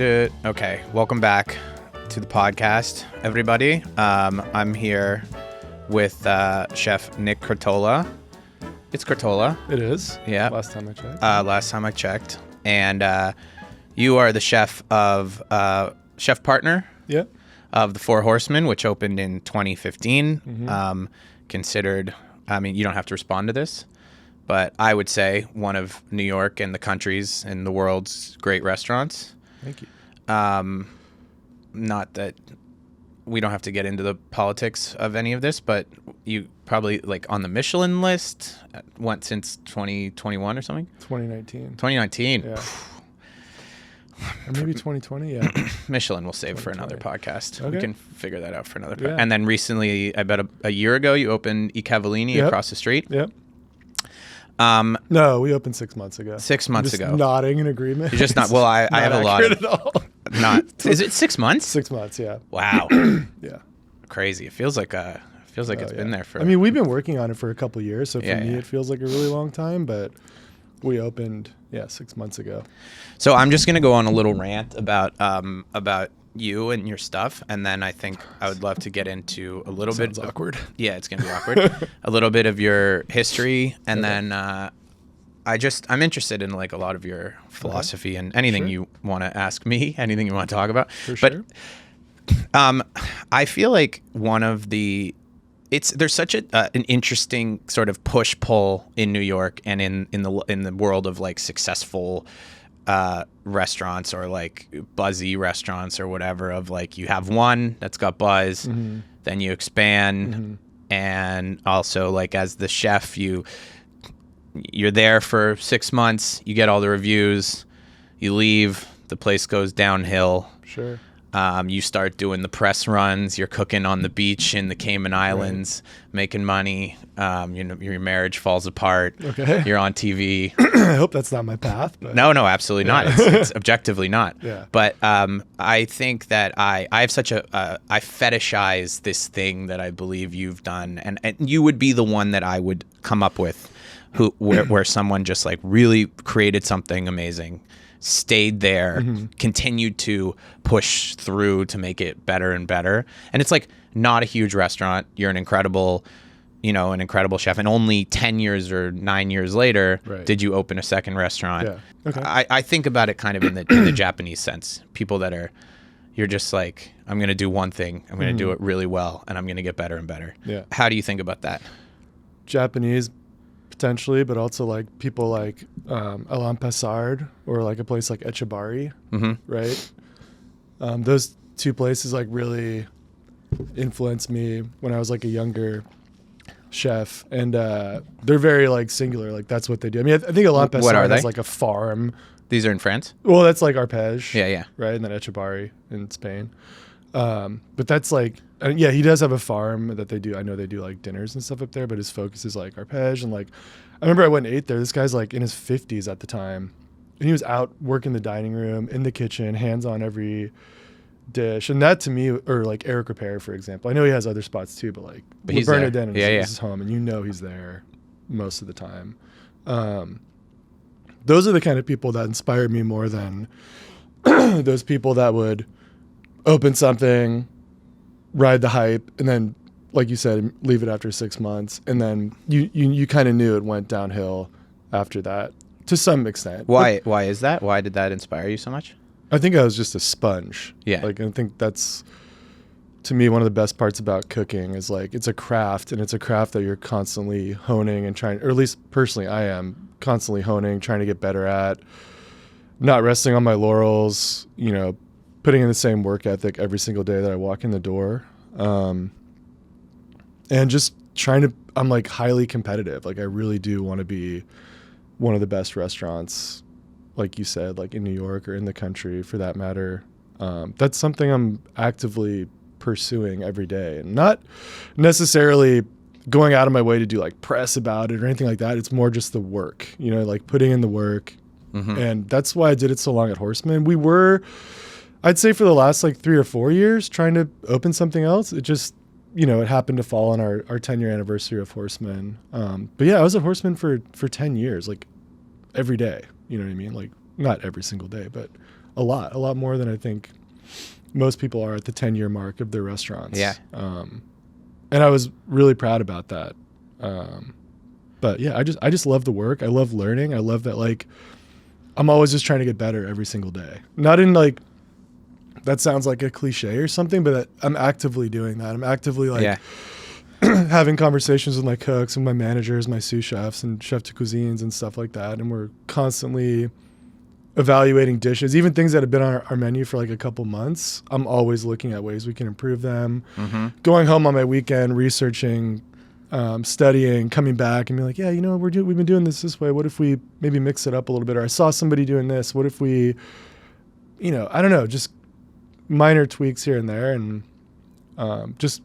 Okay, welcome back to the podcast, everybody. I'm here with Chef Nick Curtola. It's Curtola. It is. Yeah. Last time I checked. And you are the chef partner Yeah. of the Four Horsemen, which opened in 2015. Mm-hmm. Considered, you don't have to respond to this, but I would say one of New York and the country's and the world's great restaurants. Thank you. Not that we don't have to get into the politics of any of this, but you probably on the Michelin list went since 2021 or something. 2019. 2019. Yeah. Or maybe 2020. Yeah. Michelin we'll save for another podcast. Okay. We can figure that out for another. Yeah. And then recently, I bet a year ago, you opened Cavallini across the street. Yep. No, we opened 6 months ago. 6 months just ago. Nodding in agreement. You're just not. Well, I have a lot of. At all. Not. Is it 6 months? 6 months. Yeah. Wow. Yeah. Crazy. It feels like it's been there for. I mean, we've been working on it for a couple years, so for me, Yeah. it feels like a really long time. But we opened 6 months ago. So I'm just gonna go on a little rant about you and your stuff, and then I think I would love to get into a little bit. Sounds awkward. Yeah, it's gonna be awkward. A little bit of your history, and then I'm interested in a lot of your philosophy and anything you want to ask me, anything you want to talk about. For sure. But I feel like there's such an interesting sort of push pull in New York and in the world of successful restaurants or buzzy restaurants or whatever, of you have one that's got buzz, then you expand, and also as the chef you're there for 6 months, you get all the reviews, you leave, the place goes downhill. Sure. You start doing the press runs, you're cooking on the beach in the Cayman Islands, making money, your marriage falls apart, Okay. you're on TV. I hope that's not my path. But No, absolutely not. It's objectively not. Yeah. But I think that I have such I fetishize this thing that I believe you've done, and you would be the one that I would come up with where someone just really created something amazing, stayed there, continued to push through to make it better and better. And it's not a huge restaurant. You're an incredible chef. And only 10 years or 9 years later, did you open a second restaurant. Yeah. Okay. I think about it kind of in the Japanese sense. People that you're just I'm going to do one thing. I'm going to do it really well, and I'm going to get better and better. Yeah. How do you think about that? Japanese, potentially, but also people Alain Passard or a place like Echibari, right? Those two places really influenced me when I was a younger chef, and they're very singular. That's what they do. I mean, I think Alain Passard has a farm. These are in France? Well, that's Arpège. Yeah. Right, and then Echibari in Spain. But that's he does have a farm that they do. I know they do dinners and stuff up there, but his focus is Arpège. And I remember I went and ate there. This guy's in his 50s at the time, and he was out working the dining room, in the kitchen, hands on every dish. And that to me, or Eric Ripert, for example, I know he has other spots too, but he's there. Bernardin is his home, and he's there most of the time. Those are the kind of people that inspire me more than those people that would open something, ride the hype, and then, like you said, leave it after 6 months, and then you kind of knew it went downhill after that to some extent. Why is that? Why did that inspire you so much? I think I was just a sponge. Yeah. I think that's, to me, one of the best parts about cooking is it's a craft, and it's a craft that you're constantly honing and trying, or at least personally I am constantly honing, trying to get better at, not resting on my laurels, putting in the same work ethic every single day that I walk in the door. And just trying to, I'm highly competitive. I really do want to be one of the best restaurants, like you said, in New York or in the country for that matter. That's something I'm actively pursuing every day, and not necessarily going out of my way to do press about it or anything like that. It's more just the work, putting in the work. And that's why I did it so long at Horseman. We were, I'd say for the last 3 or 4 years, trying to open something else. It just, it happened to fall on our 10-year anniversary of Horseman. But yeah, I was at Horseman for 10 years, every day. You know what I mean? Not every single day, but a lot more than I think most people are at the 10-year mark of their restaurants. Yeah. And I was really proud about that. But yeah, I just love the work. I love learning. I love that, like, I'm always just trying to get better every single day. Not in like, that sounds like a cliche or something, but I'm actively doing that. I'm actively like having conversations with my cooks and my managers, my sous chefs and chef de cuisines and stuff like that. And we're constantly evaluating dishes, even things that have been on our menu for like a couple months. I'm always looking at ways we can improve them. Going home on my weekend, researching, studying, coming back and being like, yeah, you know, we've been doing this way. What if we maybe mix it up a little bit? Or I saw somebody doing this. What if we, you know, I don't know, just minor tweaks here and there, and just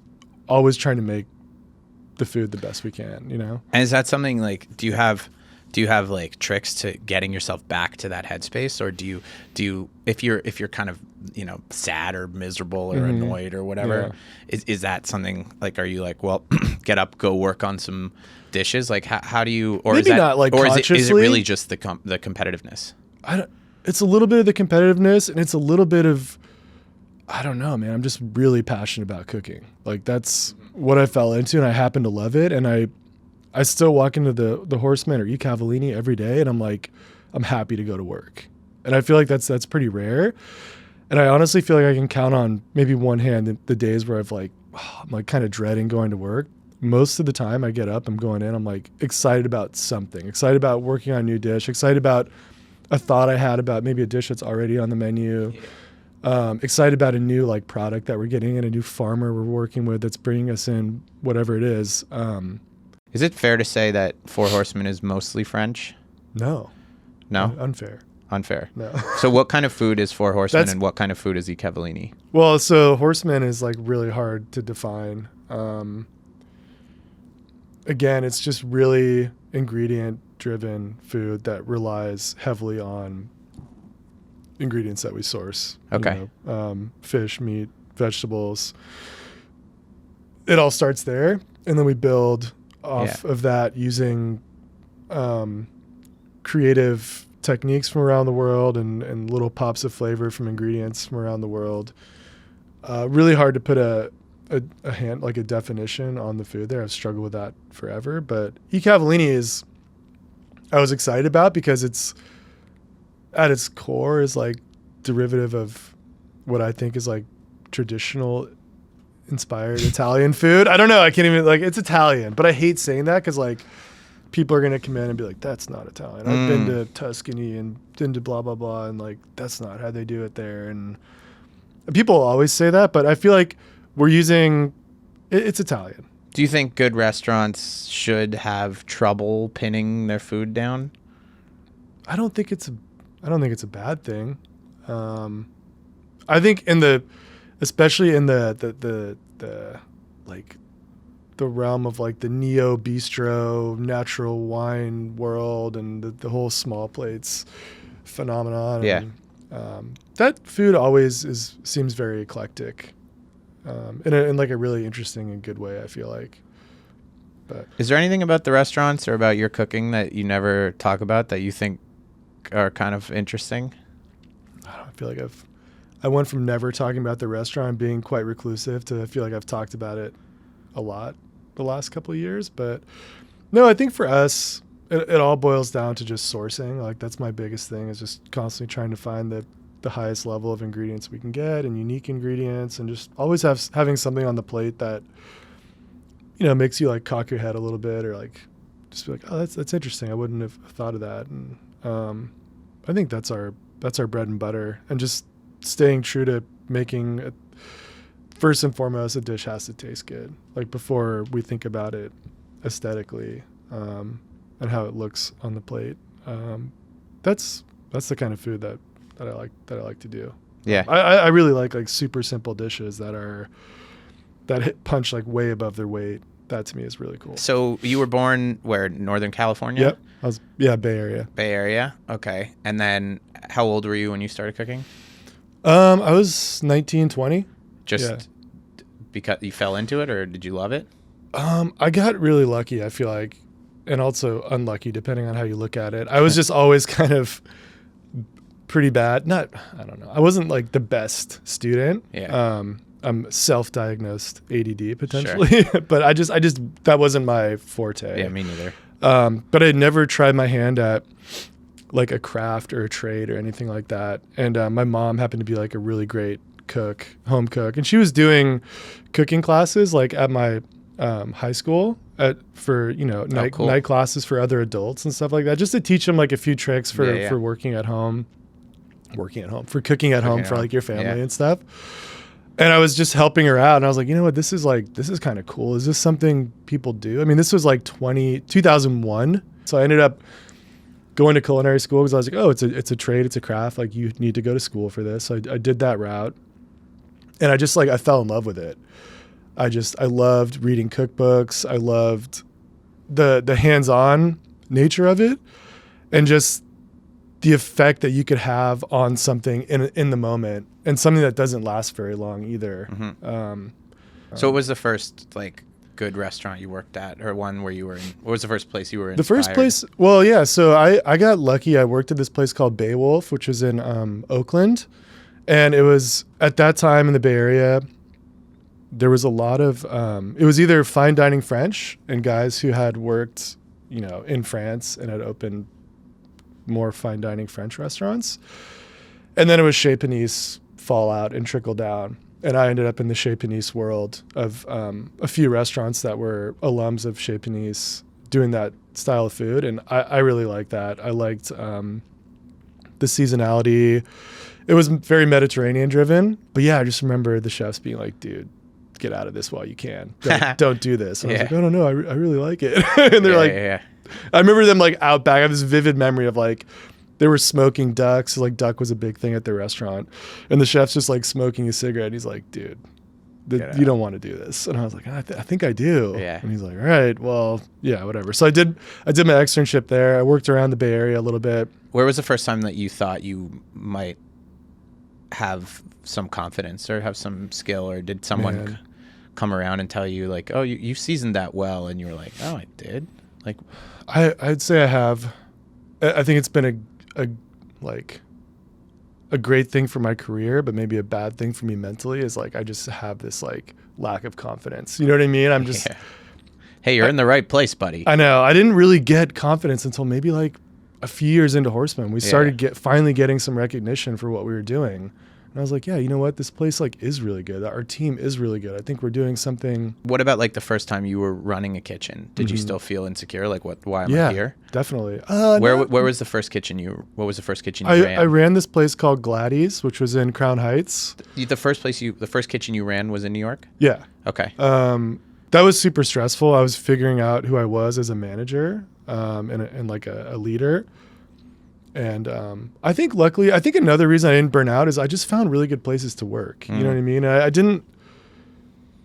always trying to make the food the best we can, you know? And is that something like, do you have like tricks to getting yourself back to that headspace? Or do you, if you're kind of, you know, sad or miserable or annoyed or whatever, is that something like, are you like, well, get up, go work on some dishes? Like how do you, or maybe is that, not like or consciously. is it really just the competitiveness? It's a little bit of the competitiveness, and it's a little bit of, I don't know, man. I'm just really passionate about cooking. Like that's what I fell into, and I happen to love it. And I still walk into the Horsemen or eat Cavallini every day, and I'm like, I'm happy to go to work. And I feel like that's pretty rare. And I honestly feel like I can count on maybe one hand the days where I'm like kind of dreading going to work. Most of the time I get up, I'm going in, I'm like excited about something, excited about working on a new dish, excited about a thought I had about maybe a dish that's already on the menu. Excited about a new like product that we're getting in, a new farmer we're working with that's bringing us in whatever it is. Is it fair to say that Four Horsemen is mostly French? No. Unfair. No. So what kind of food is Four Horsemen and what kind of food is E. Cavallini? Well, so Horsemen is like really hard to define. Again, it's just really ingredient driven food that relies heavily on ingredients that we source. Okay. You know, fish, meat, vegetables. It all starts there, and then we build off of that using creative techniques from around the world and little pops of flavor from ingredients from around the world. Really hard to put a hand, like a definition on the food there. I've struggled with that forever, but E. Cavallini I was excited about because it's at its core is like derivative of what I think is like traditional inspired Italian food. I don't know. I can't even like, it's Italian, but I hate saying that because like people are going to come in and be like, that's not Italian. I've been to Tuscany and been to blah, blah, blah. And like, that's not how they do it there. And people always say that, but I feel like we're using, it's Italian. Do you think good restaurants should have trouble pinning their food down? I don't think it's a bad thing. I think especially in the like the realm of like the neo bistro natural wine world and the whole small plates phenomenon. Yeah. And, that food always seems very eclectic, in like a really interesting and good way, I feel like. But is there anything about the restaurants or about your cooking that you never talk about that you think are kind of interesting? I feel like I went from never talking about the restaurant being quite reclusive to I feel like I've talked about it a lot the last couple of years. But no, I think for us, it all boils down to just sourcing. Like that's my biggest thing, is just constantly trying to find the highest level of ingredients we can get and unique ingredients, and just always having something on the plate that, you know, makes you like cock your head a little bit or like just be like, oh, that's interesting. I wouldn't have thought of that. And I think that's our bread and butter, and just staying true to making first and foremost, a dish has to taste good. Like before we think about it aesthetically, and how it looks on the plate. That's the kind of food that I like to do. Yeah. I really like super simple dishes that hit punch like way above their weight. That to me is really cool. So you were born where? Northern California? Yep. Bay Area. Bay Area. Okay. And then how old were you when you started cooking? I was 19, 20. Just because you fell into it, or did you love it? I got really lucky, I feel like, and also unlucky depending on how you look at it. I was just always kind of pretty bad. I don't know. I wasn't like the best student. Yeah. I'm self-diagnosed ADD potentially, sure. But I just that wasn't my forte. Yeah, me neither. But I never tried my hand at like a craft or a trade or anything like that. And my mom happened to be like a really great cook, home cook, and she was doing cooking classes like at my high school for night classes for other adults and stuff like that, just to teach them like a few tricks for working at home, for cooking at home for like your family and stuff. And I was just helping her out, and I was like, you know what, this is kind of cool. Is this something people do? I mean, this was like 2001. So I ended up going to culinary school because I was like, oh, it's a trade, it's a craft. Like, you need to go to school for this. So I did that route, and I just I fell in love with it. I loved reading cookbooks. I loved the hands-on nature of it, and just the effect that you could have on something in the moment, and something that doesn't last very long either. Mm-hmm. So what was the first like good restaurant you worked at, or one where you were in? What was the first place you were in? The first place, well, yeah. So I got lucky. I worked at this place called Beowulf, which was in Oakland, and it was at that time in the Bay Area. There was a lot of it was either fine dining French and guys who had worked, in France and had opened more fine dining French restaurants, and then it was Chez Panisse fallout and trickle down. And I ended up in the Chez Panisse world of a few restaurants that were alums of Chez Panisse doing that style of food. And I really liked that. I liked the seasonality. It was very Mediterranean driven. But yeah, I just remember the chefs being like, dude, get out of this while you can. Don't do this. And I was like, oh, no, I really like it. And they're I remember them like out back. I have this vivid memory of like, they were smoking ducks. Like, duck was a big thing at their restaurant. And the chef's just like smoking a cigarette. And he's like, dude, you don't want to do this. And I was like, I think I do. Yeah. And he's like, all right, well, yeah, whatever. So I did my externship there. I worked around the Bay Area a little bit. Where was the first time that you thought you might have some confidence or have some skill, or did someone come around and tell you like, oh, you seasoned that well? And you were like, oh, I did? Like, I'd say I have. I think it's been a great thing for my career, but maybe a bad thing for me mentally is like I just have this like lack of confidence. You know what I mean? I'm just Hey, you're in the right place, buddy. I know. I didn't really get confidence until maybe like a few years into Horsemen. We started finally getting some recognition for what we were doing. And I was like, yeah, you know what? This place like is really good. Our team is really good. I think we're doing something. What about like the first time you were running a kitchen? Did you still feel insecure? Like, why am I here? Definitely. Where was the first kitchen what was the first kitchen you ran? I ran this place called Gladys, which was in Crown Heights. The first kitchen you ran was in New York? Yeah. Okay. That was super stressful. I was figuring out who I was as a manager, and like a leader. And I think another reason I didn't burn out is I just found really good places to work. You know what I mean?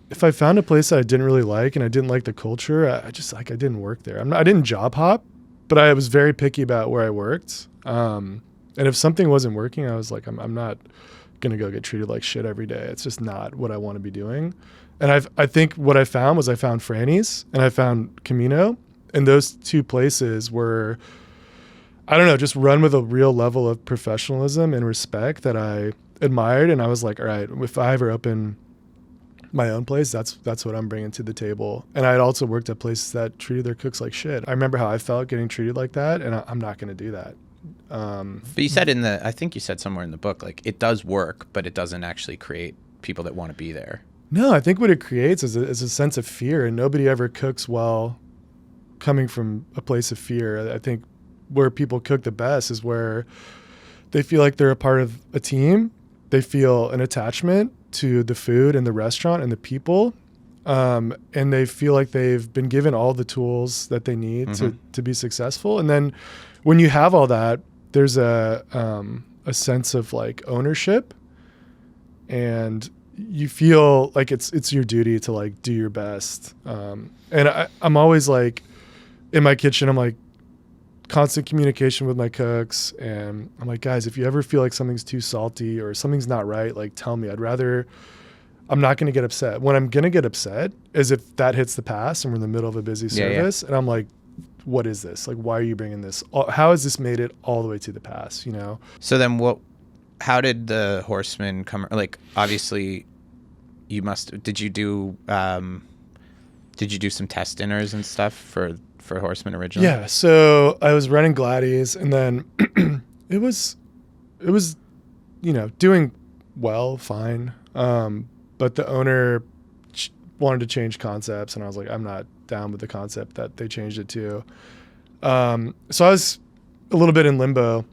If I found a place that I didn't really like and I didn't like the culture, I didn't work there. I didn't job hop, but I was very picky about where I worked. And if something wasn't working, I was like, I'm not going to go get treated like shit every day. It's just not what I want to be doing. And I think what I found Franny's and I found Camino. And those two places were, I don't know, just run with a real level of professionalism and respect that I admired. And I was like, all right, if I ever open my own place, that's what I'm bringing to the table. And I had also worked at places that treated their cooks like shit. I remember how I felt getting treated like that, and I'm not going to do that. But you said I think you said somewhere in the book, like it does work, but it doesn't actually create people that want to be there. No, I think what it creates is a sense of fear, and nobody ever cooks well coming from a place of fear. I think where people cook the best is where they feel like they're a part of a team. They feel an attachment to the food and the restaurant and the people. And they feel like they've been given all the tools that they need to be successful. And then when you have all that, there's a sense of like ownership, and you feel like it's your duty to like do your best. And I'm always like in my kitchen, I'm like, constant communication with my cooks, and I'm like, guys, if you ever feel like something's too salty or something's not right, like tell me. I'm not going to get upset. When I'm going to get upset is if that hits the pass and we're in the middle of a busy service, and I'm like, what is this? Like, why are you bringing this? How has this made it all the way to the pass, you know? So then how did the Horsemen come? Like, obviously did you do some test dinners and stuff for Horsemen originally? Yeah. So I was running Gladys, and then it was, you know, doing well, fine. But the owner wanted to change concepts, and I was like, I'm not down with the concept that they changed it to. So I was a little bit in limbo,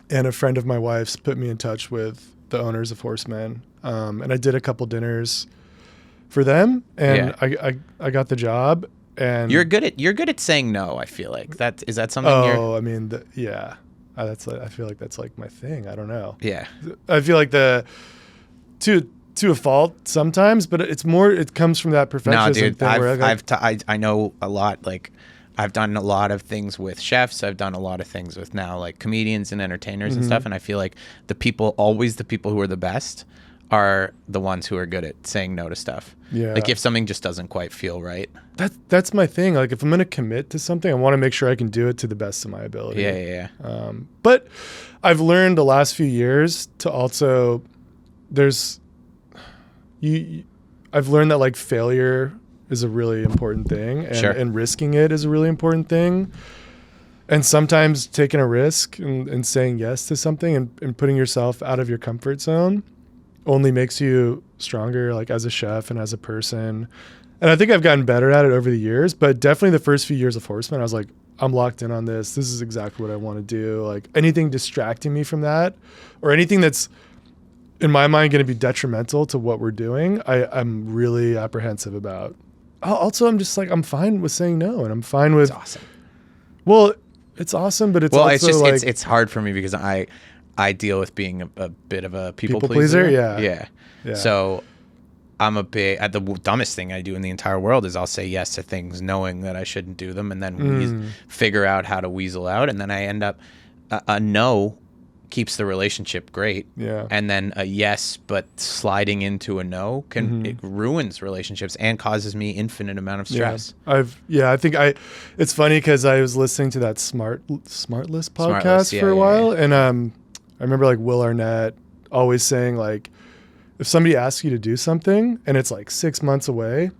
and a friend of my wife's put me in touch with the owners of Horsemen. And I did a couple dinners for them, and I got the job. And you're good at saying no. I feel like is that something? Oh, I mean, yeah. That's I feel like that's like my thing. I don't know. Yeah. I feel like to a fault sometimes, but it comes from that perfectionism No, dude, thing. I know a lot. Like, I've done a lot of things with chefs. I've done a lot of things with now like comedians and entertainers and stuff. And I feel like the people who are the best are the ones who are good at saying no to stuff. Yeah. Like, if something just doesn't quite feel right. That's my thing. Like, if I'm going to commit to something, I want to make sure I can do it to the best of my ability. Yeah. But I've learned the last few years to also, I've learned that like failure is a really important thing, and risking it is a really important thing. And sometimes taking a risk and saying yes to something and putting yourself out of your comfort zone only makes you stronger, like as a chef and as a person. And I think I've gotten better at it over the years, but definitely the first few years of Horsemen, I was like, I'm locked in on this. This is exactly what I want to do. Like, anything distracting me from that, or anything that's in my mind going to be detrimental to what we're doing, I'm really apprehensive about. Also, I'm just like, I'm fine with saying no, and I'm fine with. It's awesome. Well, it's awesome, but it's also it's just like it's hard for me because I deal with being a bit of a people pleaser. Yeah. So I'm the dumbest thing I do in the entire world is I'll say yes to things knowing that I shouldn't do them, and then figure out how to weasel out, and then I end up a no keeps the relationship great. Yeah. And then a yes, but sliding into a no it ruins relationships and causes me infinite amount of stress. I think it's funny because I was listening to that Smart List podcast for a while. And I remember like Will Arnett always saying like, if somebody asks you to do something and it's like 6 months away,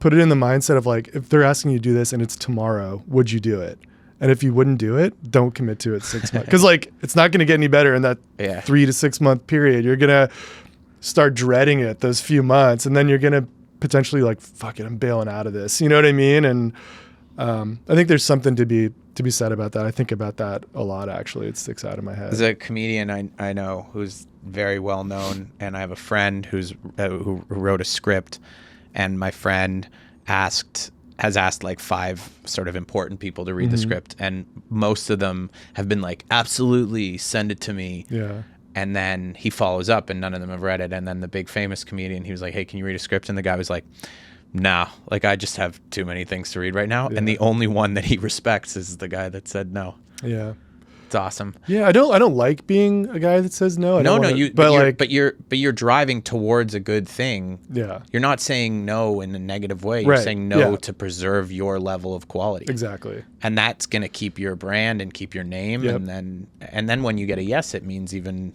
put it in the mindset of like, if they're asking you to do this and it's tomorrow, would you do it? And if you wouldn't do it, don't commit to it 6 months. Because like, it's not going to get any better in that 3 to 6 month period. You're going to start dreading it those few months. And then you're going to potentially like, fuck it, I'm bailing out of this. You know what I mean? And I think there's something to be said about that. I think about that a lot, actually. It sticks out in my head. There's a comedian I know who's very well known. And I have a friend who wrote a script. And my friend has asked like 5 sort of important people to read the script, and most of them have been like, absolutely, send it to me. Yeah. And then he follows up and none of them have read it. And then the big famous comedian, he was like, hey, can you read a script? And the guy was like, nah, like I just have too many things to read right now. Yeah. And the only one that he respects is the guy that said no. Yeah. It's awesome. Yeah, I don't like being a guy that says no. But you're driving towards a good thing. Yeah. You're not saying no in a negative way. You're saying no to preserve your level of quality. Exactly. And that's going to keep your brand and keep your name. Yep. And then when you get a yes, it means even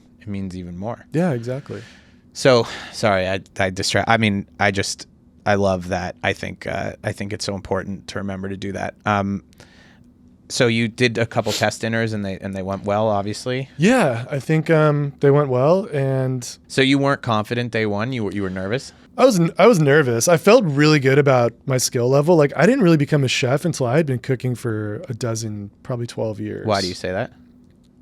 more. Yeah, exactly. So sorry, I distract. I mean, I love that. I think it's so important to remember to do that. So you did a couple test dinners and they went well, obviously. Yeah, I think they went well. And so you weren't confident day one. You were nervous. I was nervous. I felt really good about my skill level. Like, I didn't really become a chef until I had been cooking for probably 12 years. Why do you say that?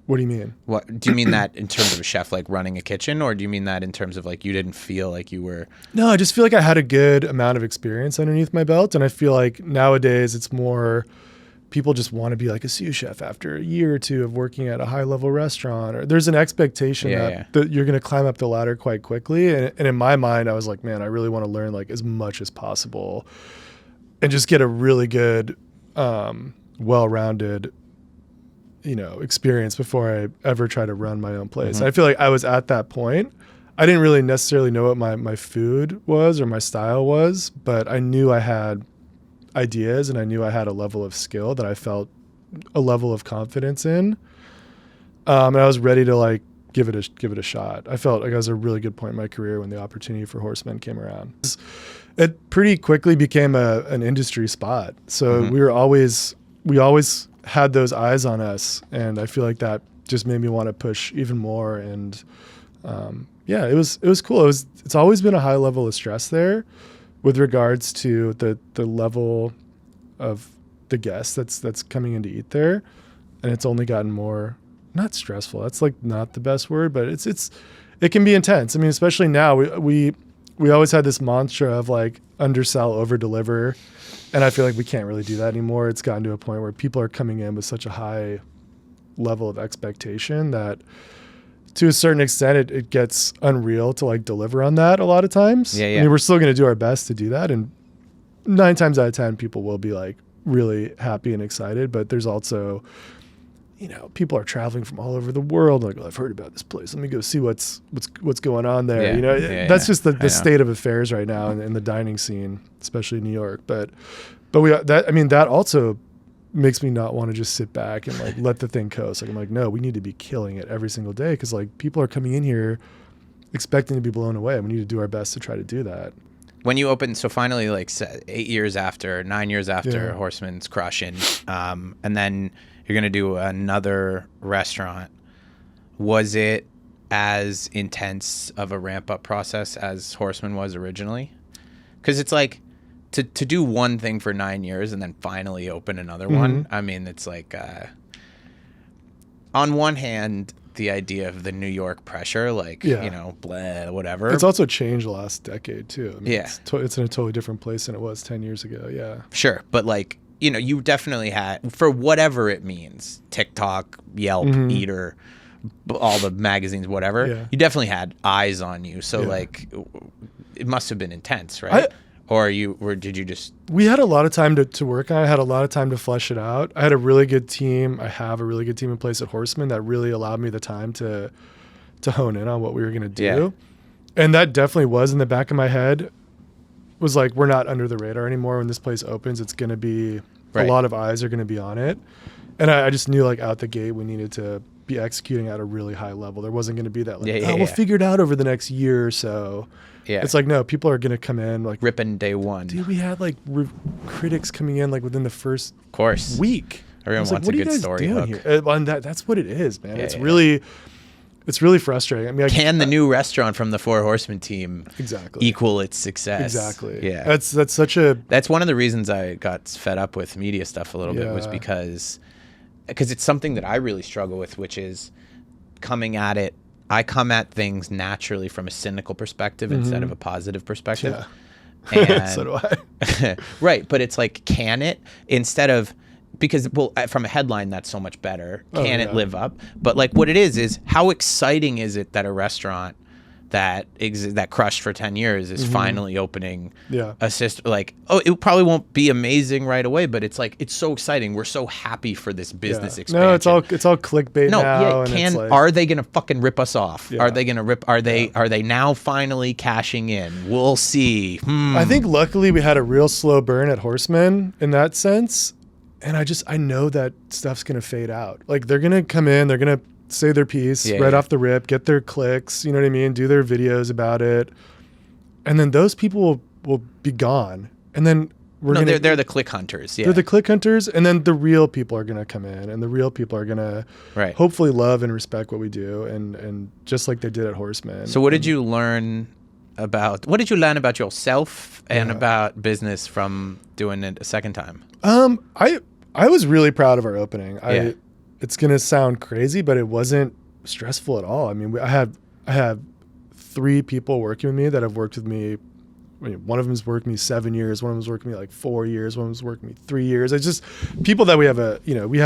What do you mean? What do you mean that in terms of a chef, like running a kitchen, or do you mean that in terms of like you didn't feel like you were? No, I just feel like I had a good amount of experience underneath my belt, and I feel like nowadays it's more. People just want to be like a sous chef after a year or two of working at a high level restaurant, or there's an expectation that you're going to climb up the ladder quite quickly. And in my mind, I was like, man, I really want to learn like as much as possible and just get a really good, well-rounded, experience before I ever try to run my own place. Mm-hmm. I feel like I was at that point. I didn't really necessarily know what my food was or my style was, but I knew I had ideas, and I knew I had a level of skill that I felt a level of confidence in. And I was ready to like give it a shot. I felt like I was at a really good point in my career when the opportunity for Horsemen came around. It pretty quickly became an industry spot. So we always had those eyes on us, and I feel like that just made me want to push even more. And it was cool. It's always been a high level of stress there with regards to the level of the guests that's coming in to eat there, and it's only gotten more, not stressful. That's like not the best word, but it can be intense. I mean, especially now we always had this mantra of like undersell, over deliver. And I feel like we can't really do that anymore. It's gotten to a point where people are coming in with such a high level of expectation that to a certain extent it gets unreal to like deliver on that a lot of times. I mean, we're still going to do our best to do that. And 9 times out of 10, people will be like really happy and excited. But there's also, people are traveling from all over the world. Like, I've heard about this place. Let me go see what's going on there. That's just the state of affairs right now in the dining scene, especially in New York. But that also makes me not want to just sit back and like let the thing coast. Like, I'm like, no, we need to be killing it every single day, because like people are coming in here expecting to be blown away, and we need to do our best to try to do that. When you opened, so finally, like 9 years after Horseman's crushing, and then you're going to do another restaurant. Was it as intense of a ramp-up process as Horseman was originally? Because it's like to do one thing for 9 years and then finally open another one. I mean, it's like on one hand, the idea of the New York pressure, like, blah, whatever. It's also changed the last decade, too. I mean, it's in a totally different place than it was 10 years ago, yeah. Sure, but like, you definitely had, for whatever it means, TikTok, Yelp, Eater, all the magazines, whatever, you definitely had eyes on you. So like, it must have been intense, right? Did you just... We had a lot of time to work on it. I had a lot of time to flesh it out. I had a really good team. I have a really good team in place at Horseman that really allowed me the time to hone in on what we were going to do. Yeah. And that definitely was in the back of my head. Was like, we're not under the radar anymore. When this place opens, it's going to be... A lot of eyes are going to be on it. And I just knew like out the gate we needed to be executing at a really high level. There wasn't going to be that like, we'll figure it out over the next year or so. Yeah. It's like, no, people are going to come in like ripping day one. Dude, we had like critics coming in like within the first week. Everyone wants a good story hook. And that's what it is, man. It's really frustrating. I mean, the new restaurant from the Four Horsemen team equal its success? Exactly. Yeah. That's one of the reasons I got fed up with media stuff a little bit, was because it's something that I really struggle with, which is coming at it. I come at things naturally from a cynical perspective instead of a positive perspective. Yeah. And so do I. Right. But it's like, can it, instead of, because, well, from a headline, that's so much better. Can it live up? But like, what it is how exciting is it that a restaurant that crushed for 10 years is finally opening a system? Like, it probably won't be amazing right away, but it's like, it's so exciting. We're so happy for this business expansion. No, it's all clickbait now. And are they gonna fucking rip us off? Are they gonna rip? Are they now finally cashing in? We'll see. I think luckily we had a real slow burn at Horsemen in that sense. And I know that stuff's going to fade out. Like, they're going to come in, they're going to say their piece off the rip, get their clicks, you know what I mean? Do their videos about it. And then those people will be gone. And then they're the click hunters. Yeah. They're the click hunters. And then the real people are going to come in, and the real people are going to hopefully love and respect what we do. And just like they did at Horsemen. So what did you learn about yourself and about business from doing it a second time? I was really proud of our opening. It's going to sound crazy, but it wasn't stressful at all. I mean, I have 3 people working with me that have worked with me. I mean, one of them has worked with me 7 years. One of them has worked with me like 4 years. One of them has worked with me 3 years. It's just people that we have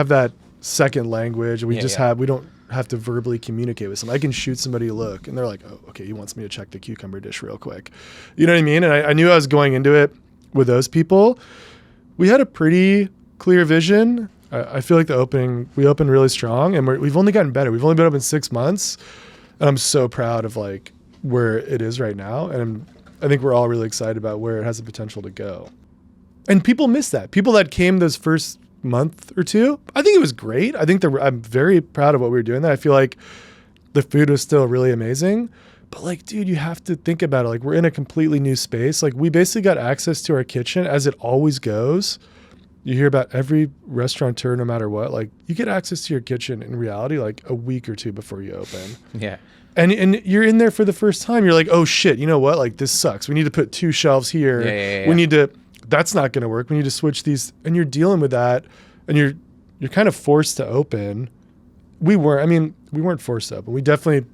that second language. We don't have to verbally communicate with somebody. I can shoot somebody a look and they're like, oh, okay, he wants me to check the cucumber dish real quick. You know what I mean? And I knew I was going into it with those people. We had a pretty clear vision. I feel like we opened really strong, and we've only gotten better. We've only been open 6 months, and I'm so proud of like where it is right now. And I think we're all really excited about where it has the potential to go. And people miss that. People that came those first month or two, I think it was great. I think I'm very proud of what we were doing there. I feel like the food was still really amazing. But like, dude, you have to think about it. Like, we're in a completely new space. Like, we basically got access to our kitchen as it always goes. You hear about every restaurateur, no matter what, like, you get access to your kitchen in reality like a week or two before you open. Yeah. And you're in there for the first time. You're like, oh shit, you know what? Like, this sucks. We need to put 2 shelves here. Yeah. We need to, that's not going to work. We need to switch these. And you're dealing with that. And you're kind of forced to open. We weren't forced to open. We definitely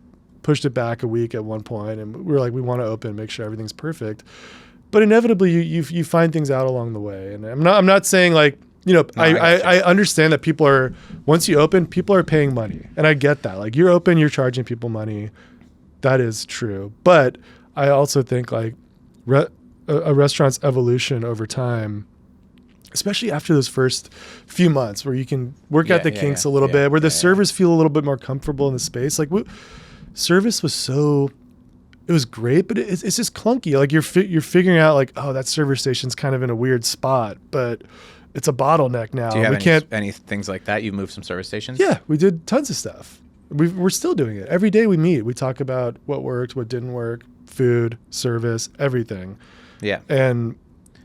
pushed it back a week at one point, and we were like, we want to open, make sure everything's perfect. But inevitably, you find things out along the way. And I'm not saying like, you know, no, I understand that people are, once you open, people are paying money, and I get that. Like, you're open, you're charging people money. That is true. But I also think like a restaurant's evolution over time, especially after those first few months where you can work out the kinks a little bit, where the servers feel a little bit more comfortable in the space. Like, service was it was great, but it's just clunky. Like, you're figuring out like, oh, that server station's kind of in a weird spot, but it's a bottleneck now. Do you have any things like that? You moved some service stations? Yeah, we did tons of stuff. We're still doing it. Every day we meet, we talk about what worked, what didn't work, food, service, everything. Yeah. And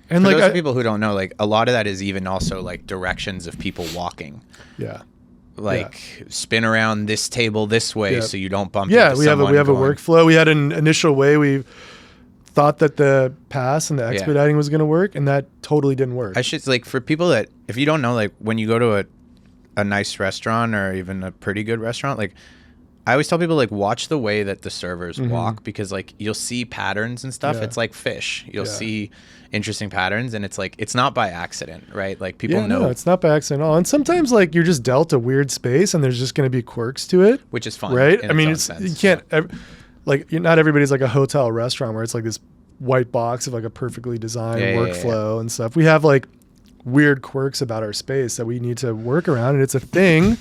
for like, those people who don't know, like, a lot of that is even also like directions of people walking. Yeah. Like, spin around this table this way so you don't bump into someone. Yeah, we have a workflow. We had an initial way we thought that the pass and the expediting was going to work, and that totally didn't work. I should, like, for people that, if you don't know, like, when you go to a nice restaurant or even a pretty good restaurant, like, I always tell people, like, watch the way that the servers walk, because like, you'll see patterns and stuff. It's like fish. You'll see interesting patterns, and it's like, it's not by accident, right? Like, people know. No, it's not by accident at all. And sometimes like, you're just dealt a weird space and there's just going to be quirks to it, which is fun, right? I mean, you can't like, not everybody's like a hotel restaurant where it's like this white box of like a perfectly designed workflow and stuff. We have like weird quirks about our space that we need to work around, and it's a thing,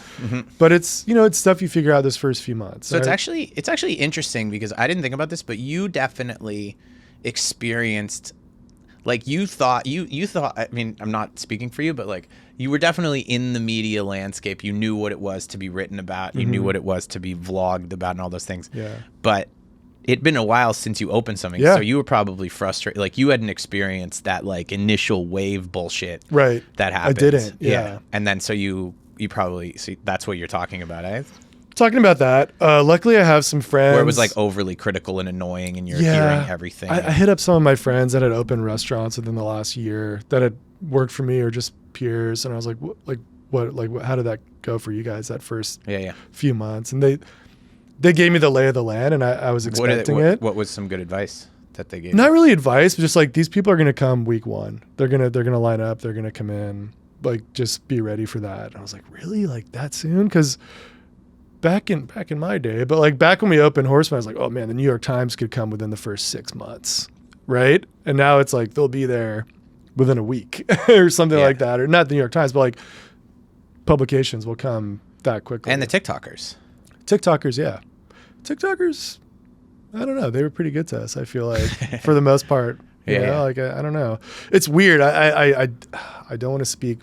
but it's, you know, it's stuff you figure out those first few months. So it's actually interesting, because I didn't think about this, but you definitely experienced, like, you thought, I mean, I'm not speaking for you, but like, you were definitely in the media landscape. You knew what it was to be written about. You knew what it was to be vlogged about and all those things. Yeah. But it'd been a while since you opened something. So you were probably frustrated. Like, you hadn't experienced that like initial wave bullshit. Right. That happened. I didn't. Yeah. And then, so you probably see, that's what you're talking about, eh? Talking about that. Luckily I have some friends where it was like overly critical and annoying, and you're hearing everything. I hit up some of my friends that had opened restaurants within the last year that had worked for me or just peers. And I was like, how did that go for you guys that first few months? And they gave me the lay of the land, and I was expecting it. What was some good advice that they gave? Not really advice, but just like, these people are going to come week one. They're going to line up. They're going to come in. Like, just be ready for that. And I was like, really? Like, that soon? Because back in my day, but like back when we opened Horsemen, I was like, oh man, the New York Times could come within the first 6 months, right? And now it's like, they'll be there within a week or something like that. Or not the New York Times, but like, publications will come that quickly. And the TikTokers, yeah. TikTokers, I don't know. They were pretty good to us, I feel like, for the most part. You know? Like, I don't know. It's weird. I don't want to speak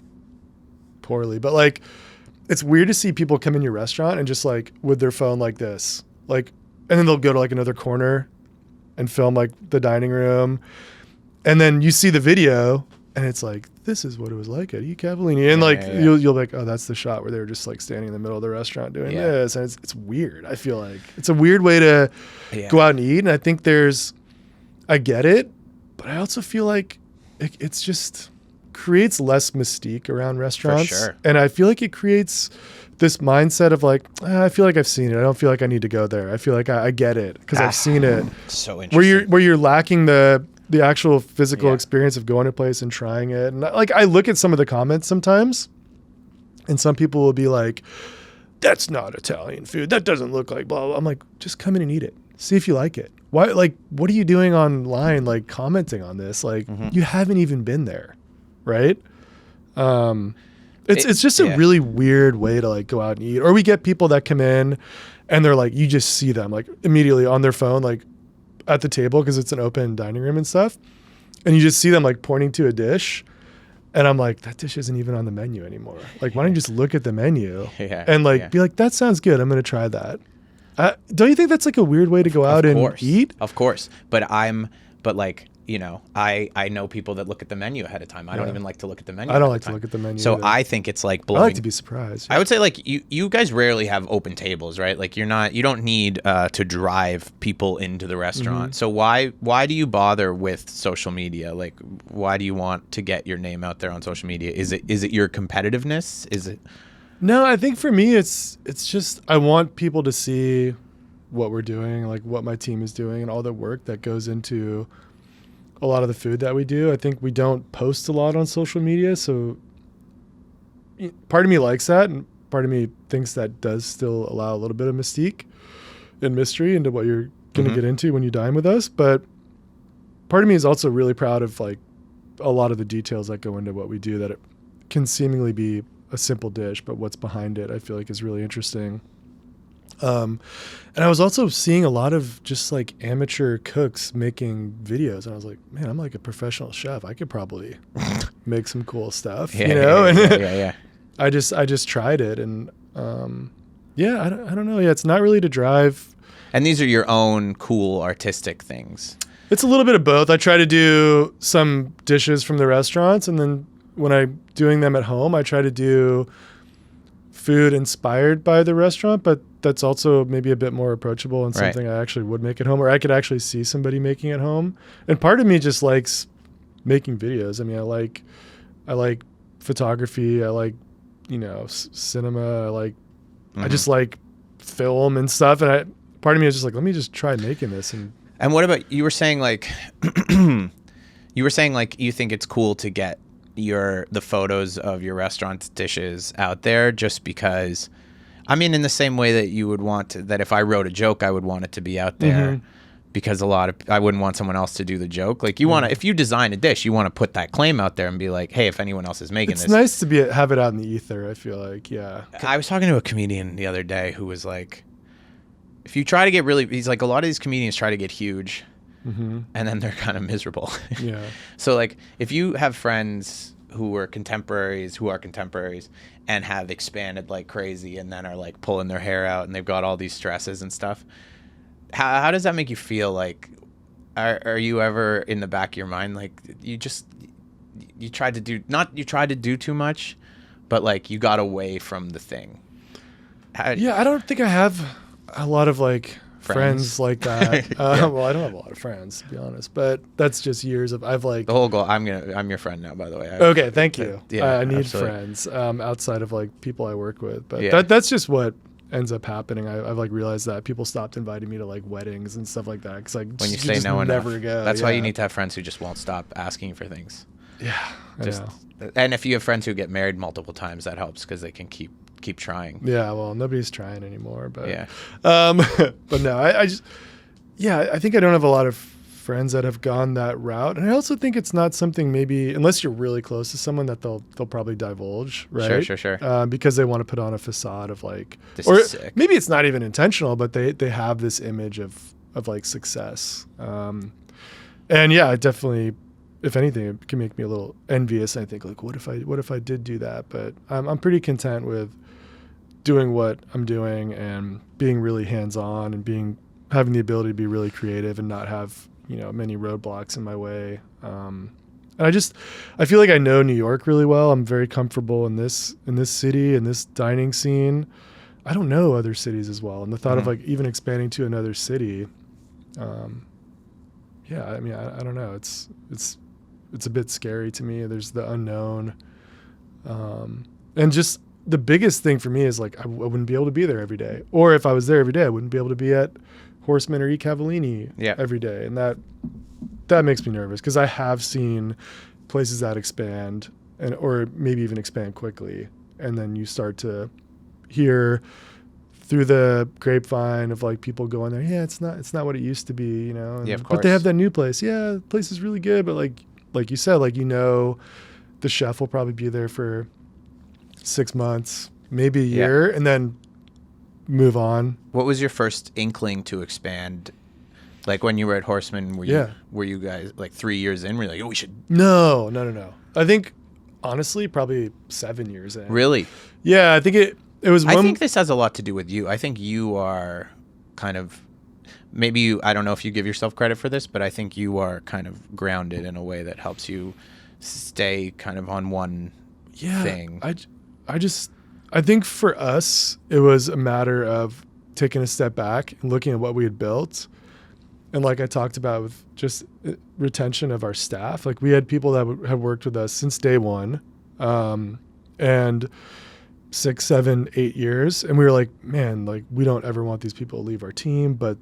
poorly, but like, it's weird to see people come in your restaurant and just like with their phone like this, like, and then they'll go to like another corner and film like the dining room. And then you see the video and it's like, this is what it was like at Cavallini. And like, you'll be like, oh, that's the shot where they were just like standing in the middle of the restaurant doing this. And it's weird. I feel like it's a weird way to go out and eat. And I think I get it, but I also feel like it's just creates less mystique around restaurants. For sure. And I feel like it creates this mindset of like, I feel like I've seen it. I don't feel like I need to go there. I feel like I get it because I've seen it. So interesting. Where you're lacking the actual physical experience of going to a place and trying it. And like, I look at some of the comments sometimes, and some people will be like, that's not Italian food. That doesn't look like blah, blah. I'm like, just come in and eat it. See if you like it. Why? Like, what are you doing online? Like, commenting on this? Like, you haven't even been there. Right. It's just a really weird way to like go out and eat. Or we get people that come in and they're like, you just see them like immediately on their phone, like at the table, because it's an open dining room and stuff. And you just see them like pointing to a dish. And I'm like, that dish isn't even on the menu anymore. Like, why don't you just look at the menu Yeah, and like yeah. be like, that sounds good. I'm going to try that. Don't you think that's like a weird way to go out and eat? Of course. But like, you know, I know people that look at the menu ahead of time. I don't even like to look at the menu. I don't like to look at the menu. So either. I think it's like I blowing. like to be surprised. I would say like you guys rarely have open tables, right? Like you don't need to drive people into the restaurant. So why do you bother with social media? Like why do you want to get your name out there on social media? Is it your competitiveness? Is it? No, I think for me, it's just I want people to see what we're doing, like what my team is doing and all the work that goes into a lot of the food that we do. I think we don't post a lot on social media. So part of me likes that. And part of me thinks that does still allow a little bit of mystique and mystery into what you're going to get into when you dine with us. But part of me is also really proud of like a lot of the details that go into what we do, that it can seemingly be a simple dish, but what's behind it, I feel like is really interesting. And I was also seeing a lot of just like amateur cooks making videos, and I was like, man, I'm like a professional chef. I could probably make some cool stuff, you know? Yeah. I just tried it, and yeah, I don't know. Yeah, it's not really to drive. And these are your own cool artistic things. It's a little bit of both. I try to do some dishes from the restaurants, and then when I'm doing them at home, I try to do food inspired by the restaurant, but that's also maybe a bit more approachable and something I actually would make at home, or I could actually see somebody making at home. And part of me just likes making videos. I mean, I like photography. I like, you know, cinema. I like, I just like film and stuff. And part of me is just like, let me just try making this. And what about, you were saying like, you think it's cool to get the photos of your restaurant dishes out there just because, I mean, in the same way that you would want to, that if I wrote a joke, I would want it to be out there because I wouldn't want someone else to do the joke. Like you want to, if you design a dish, you want to put that claim out there and be like, hey, if anyone else is making this. It's nice to have it out in the ether, I feel like, yeah. I was talking to a comedian the other day who was like, if you try to get he's like, a lot of these comedians try to get huge and then they're kind of miserable. Yeah. So like if you have friends who are contemporaries and have expanded like crazy and then are like pulling their hair out and they've got all these stresses and stuff, how does that make you feel? Like are you ever in the back of your mind like you tried to do too much, but like you got away from the thing? I don't think I have a lot of like friends like that. Well, I don't have a lot of friends, to be honest, but that's just years of, I've like the whole goal. I'm your friend now, by the way. Okay, thank you. I need absolutely. friends outside of like people I work with, but that's just what ends up happening. I've like realized that people stopped inviting me to like weddings and stuff like that because like when you say say no enough, never go. That's why you need to have friends who just won't stop asking for things. Yeah, I know. And if you have friends who get married multiple times, that helps because they can keep trying. Yeah, well, nobody's trying anymore, but yeah. But no, I think I don't have a lot of friends that have gone that route, and I also think it's not something, maybe unless you're really close to someone, that they'll probably divulge, right? Sure. Because they want to put on a facade of like, this or is sick. Maybe it's not even intentional, but they have this image of like success, and yeah, it definitely, if anything, it can make me a little envious. I think like, what if I did do that? But I'm pretty content with doing what I'm doing and being really hands-on and having the ability to be really creative and not have, you know, many roadblocks in my way. And I feel like I know New York really well. I'm very comfortable in this city, in this dining scene. I don't know other cities as well. And the thought of like even expanding to another city, yeah, I mean, I don't know. It's a bit scary to me. There's the unknown. And just the biggest thing for me is like, I wouldn't be able to be there every day. Or if I was there every day, I wouldn't be able to be at Horsemen or eat Cavallini every day. And that makes me nervous because I have seen places that expand or maybe even expand quickly. And then you start to hear through the grapevine of like people going there, yeah, it's not what it used to be, you know? Yeah, of course. But they have that new place. Yeah, the place is really good. But like you said, like, you know, the chef will probably be there for 6 months, maybe a year, and then move on. What was your first inkling to expand? Like when you were at Horseman, were you guys like 3 years in? Were you like, oh, we should? No. I think Honestly, probably 7 years in. Really? Yeah, I think it was. I think this has a lot to do with you. I think you are kind of, maybe you, I don't know if you give yourself credit for this, but I think you are kind of grounded in a way that helps you stay kind of on one thing. I think for us, it was a matter of taking a step back and looking at what we had built. And like I talked about with just retention of our staff, like we had people that have worked with us since day one, and 6, 7, 8 years. And we were like, man, like we don't ever want these people to leave our team, but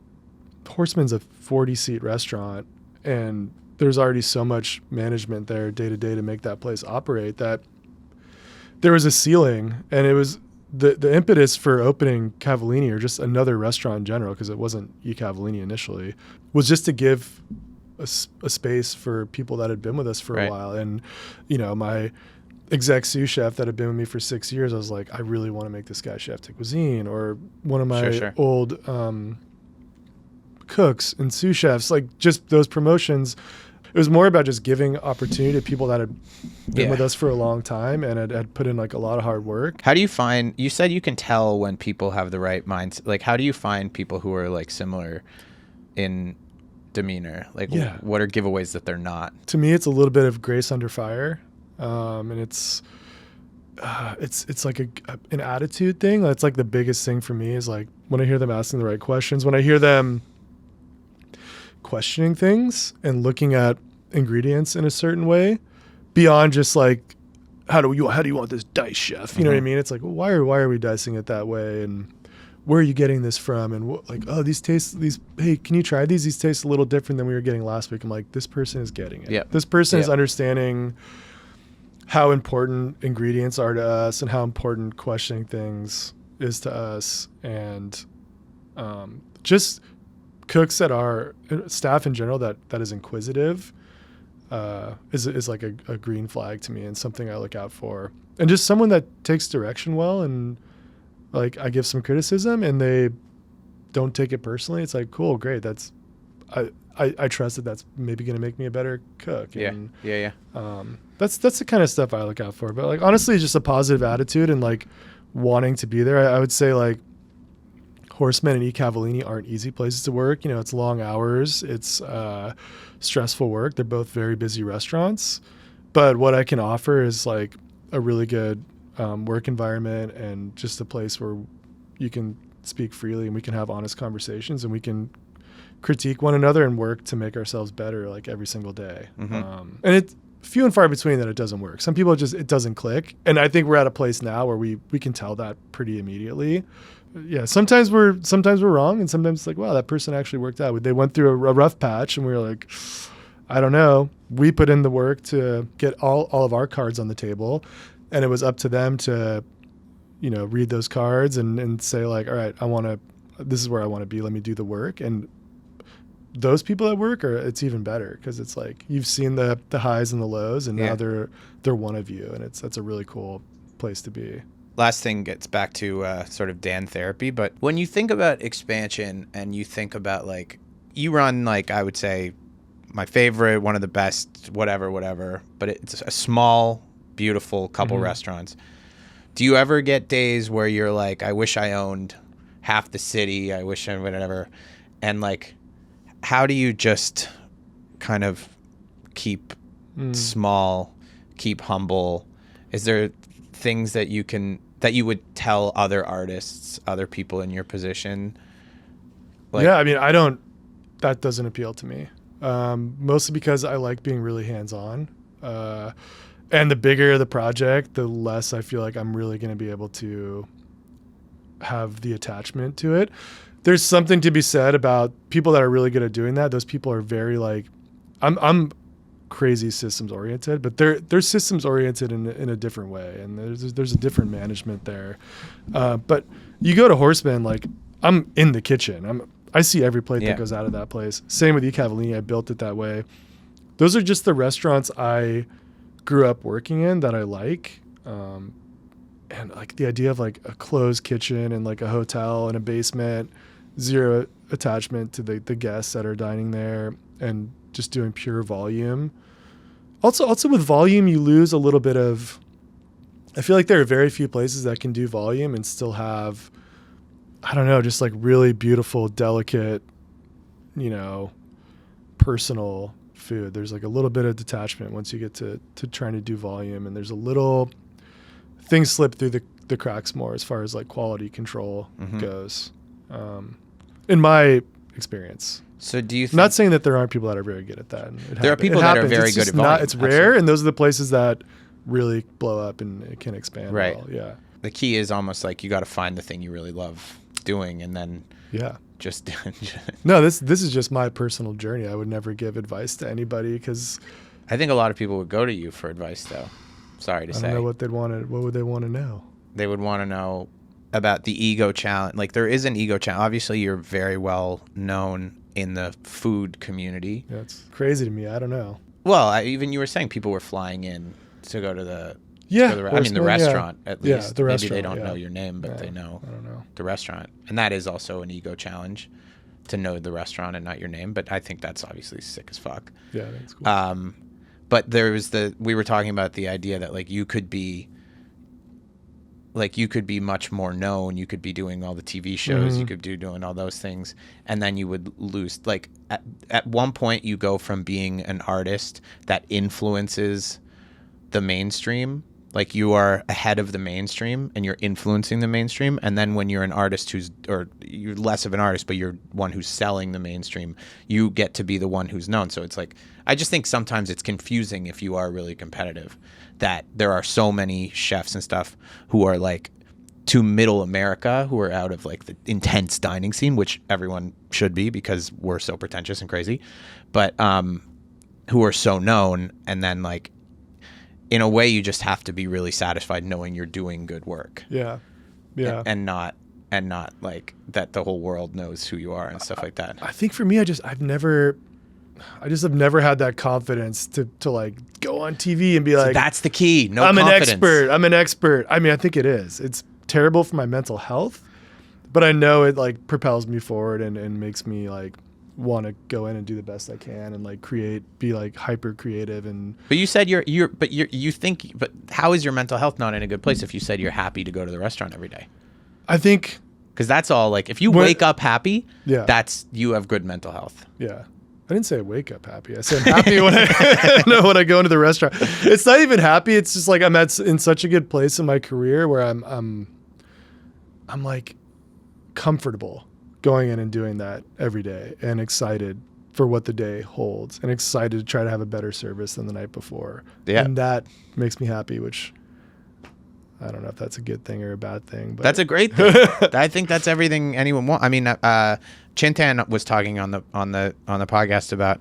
Horseman's a 40-seat restaurant and there's already so much management there day to day to make that place operate that there was a ceiling. And it was the impetus for opening Cavallini, or just another restaurant in general, because it wasn't Cavallini initially, was just to give a space for people that had been with us for a while. And, you know, my exec sous chef that had been with me for 6 years, I was like, I really want to make this guy chef de cuisine. Or one of my old cooks and sous chefs, like just those promotions. It was more about just giving opportunity to people that had been with us for a long time and had put in like a lot of hard work. How do you find, you said you can tell when people have the right mindset. Like, how do you find people who are like similar in demeanor? Like, what are giveaways that they're not? To me, it's a little bit of grace under fire. And it's like an attitude thing. That's like the biggest thing for me, is like when I hear them asking the right questions, when I hear them questioning things and looking at ingredients in a certain way beyond just like, how do you want this diced, chef? You know what I mean? It's like, well, why are we dicing it that way? And where are you getting this from? And like, oh, hey, can you try these? These taste a little different than we were getting last week. I'm like, this person is getting it. Yep. This person is understanding how important ingredients are to us and how important questioning things is to us. And just cooks that are, staff in general that is inquisitive is like a green flag to me, and something I look out for. And just someone that takes direction well, and like I give some criticism and they don't take it personally. It's like, cool, great. That's I trust that that's maybe going to make me a better cook. And, that's the kind of stuff I look out for. But like honestly, just a positive attitude and like wanting to be there. I would say like Horsemen and Cavallini aren't easy places to work. You know, it's long hours. It's stressful work. They're both very busy restaurants. But what I can offer is like a really good work environment, and just a place where you can speak freely and we can have honest conversations and we can critique one another and work to make ourselves better like every single day. And it's few and far between that it doesn't work. Some people it doesn't click. And I think we're at a place now where we can tell that pretty immediately. Yeah, sometimes we're wrong, and sometimes it's like, wow, that person actually worked out. They went through a rough patch, and we were like, I don't know. We put in the work to get all of our cards on the table, and it was up to them to, you know, read those cards and say like, all right, this is where I want to be. Let me do the work. And those people at work it's even better, because it's like you've seen the highs and the lows, and now they're one of you, and that's a really cool place to be. Last thing gets back to sort of Dan therapy, but when you think about expansion and you think about like, you run like, I would say my favorite, one of the best, whatever, but it's a small, beautiful couple restaurants. Do you ever get days where you're like, I wish I owned half the city, I wish I whatever, and like, how do you just kind of keep small, keep humble? Is there things that you would tell other artists, other people in your position? Like, yeah, I mean, that doesn't appeal to me. Mostly because I like being really hands-on. And the bigger the project, the less I feel like I'm really going to be able to have the attachment to it. There's something to be said about people that are really good at doing that. Those people are very like, I'm crazy systems oriented, but they're systems oriented in a different way, and there's a different management there. But you go to Horseman, like I'm in the kitchen. I see every plate that goes out of that place. Same with Cavallini. I built it that way. Those are just the restaurants I grew up working in that I like. And like the idea of like a closed kitchen and like a hotel and a basement, zero attachment to the guests that are dining there, and just doing pure volume. Also with volume, you lose a little bit of, I feel like there are very few places that can do volume and still have, I don't know, just like really beautiful, delicate, personal food. There's like a little bit of detachment once you get to trying to do volume, and there's a little, things slip through the cracks more as far as like quality control goes, in my experience. So do you think... I'm not saying that there aren't people that are very good at that. There are people that are very good at volume. It's rare, and those are the places that really blow up and it can expand. Right. Well. Yeah. The key is almost like you got to find the thing you really love doing, and then just... No, this is just my personal journey. I would never give advice to anybody because... I think a lot of people would go to you for advice, though. Sorry to say. I don't know what they'd want to... What would they want to know? They would want to know about the ego challenge. Like, there is an ego challenge. Obviously, you're very well known in the food community. Yeah, it's crazy to me. I don't know. Well, even you were saying people were flying in to go to the... the restaurant, at least. Yeah, the restaurant. Maybe they don't know your name, but they know the restaurant. And that is also an ego challenge, to know the restaurant and not your name. But I think that's obviously sick as fuck. Yeah, that's cool. But there was we were talking about the idea that like you could be much more known. You could be doing all the TV shows. You could be doing all those things. And then you would lose, like at one point you go from being an artist that influences the mainstream, like you are ahead of the mainstream and you're influencing the mainstream. And then when you're an artist or you're less of an artist, but you're one who's selling the mainstream, you get to be the one who's known. So it's like, I just think sometimes it's confusing if you are really competitive, that there are so many chefs and stuff who are like to middle America, who are out of like the intense dining scene, which everyone should be because we're so pretentious and crazy, but who are so known. And then like, in a way, you just have to be really satisfied knowing you're doing good work. Yeah. Yeah. And not like that the whole world knows who you are and stuff like that. I think for me, I just have never had that confidence to like go on TV and be like, that's the key. No I'm confidence. I'm an expert. I mean, I think it is. It's terrible for my mental health, but I know it like propels me forward and makes me like want to go in and do the best I can and like be like hyper creative. And but you said but how is your mental health not in a good place if you said you're happy to go to the restaurant every day? I think because that's all, like if you wake up happy, you have good mental health. Yeah. I didn't say I wake up happy. I said I'm happy when I go into the restaurant. It's not even happy. It's just like I'm in such a good place in my career where I'm like comfortable going in and doing that every day and excited for what the day holds and excited to try to have a better service than the night before. Yeah. And that makes me happy, which I don't know if that's a good thing or a bad thing, but that's a great thing. I think that's everything anyone wants. I mean, Chintan was talking on the podcast about